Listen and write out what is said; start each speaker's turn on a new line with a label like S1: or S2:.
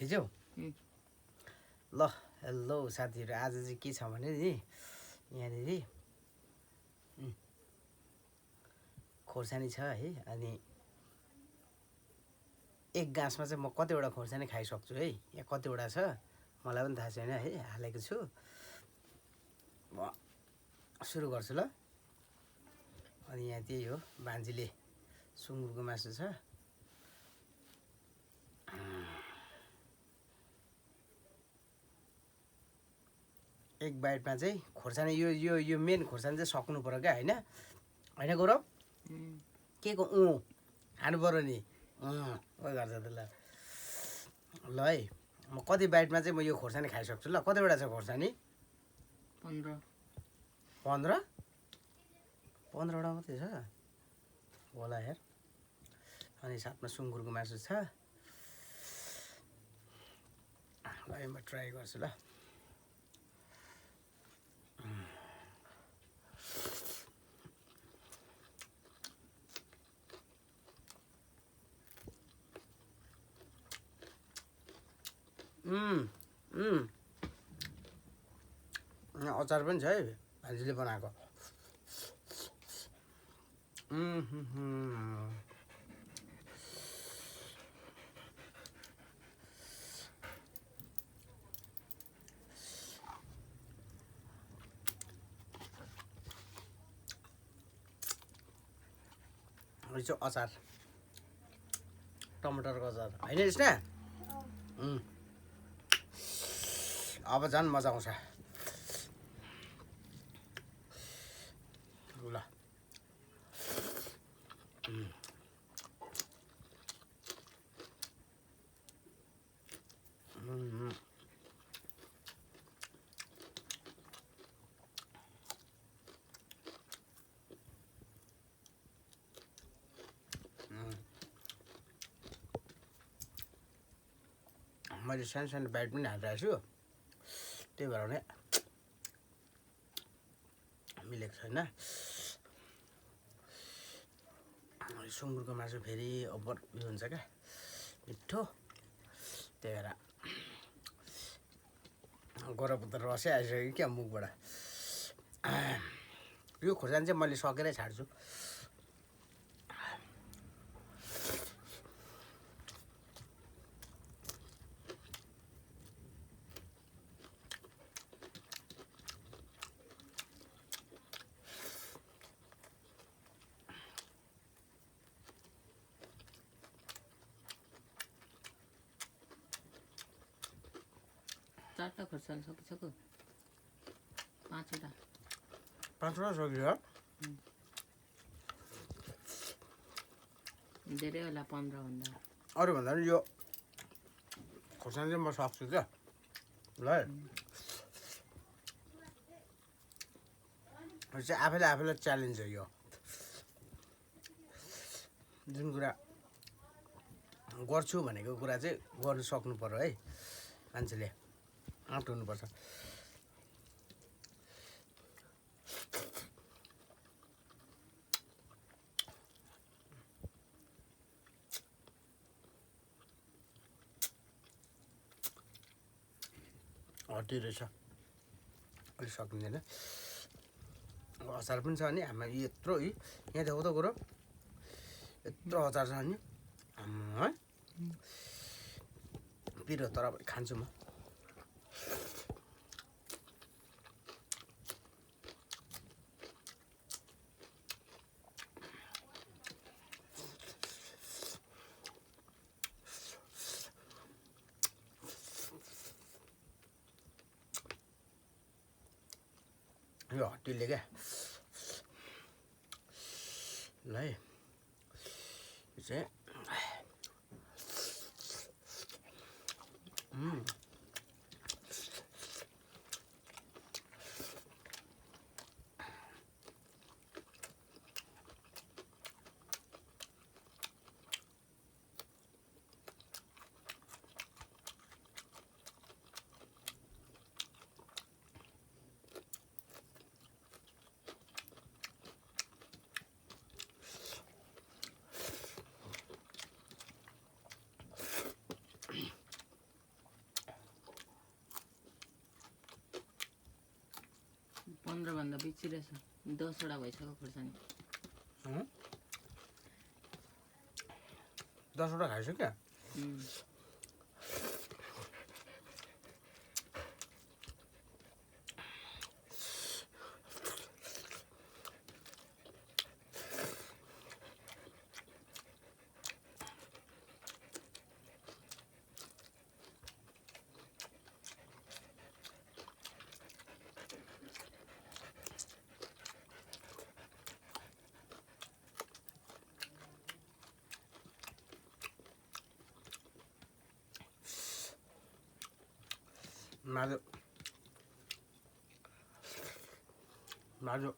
S1: थिच्यौ ल हेलो साथीहरू आज चाहिँ के छ भने नि यहाँनिर खोर्सानी छ है अनि एक गाँसमा चाहिँ म कतिवटा खोर्सानी खाइसक्छु है यहाँ कतिवटा छ मलाई पनि थाहा छैन है हालेको छु म सुरु गर्छु ल अनि यहाँ त्यही हो बान्जीले सुँगुरको मासु छ एक बाइटमा चाहिँ खोर्सानी यो मेन खोर्सानी चाहिँ सक्नु पर्यो क्या होइन होइन गौरव के को खानु पर्यो नि गर्छ त ल ल है म कति बाइटमा चाहिँ म यो खोर्सानी खाइसक्छु ल कतिवटा छ खोर्सानी 15वटा मात्रै छ होला यार अनि साथमा सुँगुरको मासु छ ल म ट्राई गर्छु ल अचार पनि छ है भान्जीले बनाएको यो चाहिँ अचार टमाटरको अचार होइन यसमा अब झन् मजा आउँछ ल मैले सानो सानो बाइट पनि हालिरहेको छु त्यही भएर नै मिलेको छैन सुँगुरको मासु फेरि ओभर उयो हुन्छ क्या मिठो त्यही भएर गरौँ त रसै आइसक्यो क्या मुखबाट यो खोर्सानी चाहिँ मैले सकेरै छाड्छु
S2: चारवटा खोर्सानी सकिसक्यो 5वटा
S1: सकियो
S2: धेरै होला 15 भन्दा
S1: अरूभन्दा पनि यो खोर्सानी चाहिँ म सक्छु क्या ल है यो चाहिँ आफैले आफैलाई च्यालेन्ज हो यो जुन कुरा गर्छु भनेको कुरा चाहिँ गर्नु सक्नु पर्यो है मान्छेले आँट हुनुपर्छ हटी रहेछ अलिक सकिँदैन अचार पनि छ नि हाम्रो यत्रो यहाँ देखाउ त कुरो यत्रो अचार छ नि है पिरो तर खान्छु म यो हट्टीले क्या ल है यो चाहिँ
S2: 15भन्दा बेसी रहेछ 10वटा भइसक्यो खुर्सानी
S1: 10वटा खाइसक्यो माजो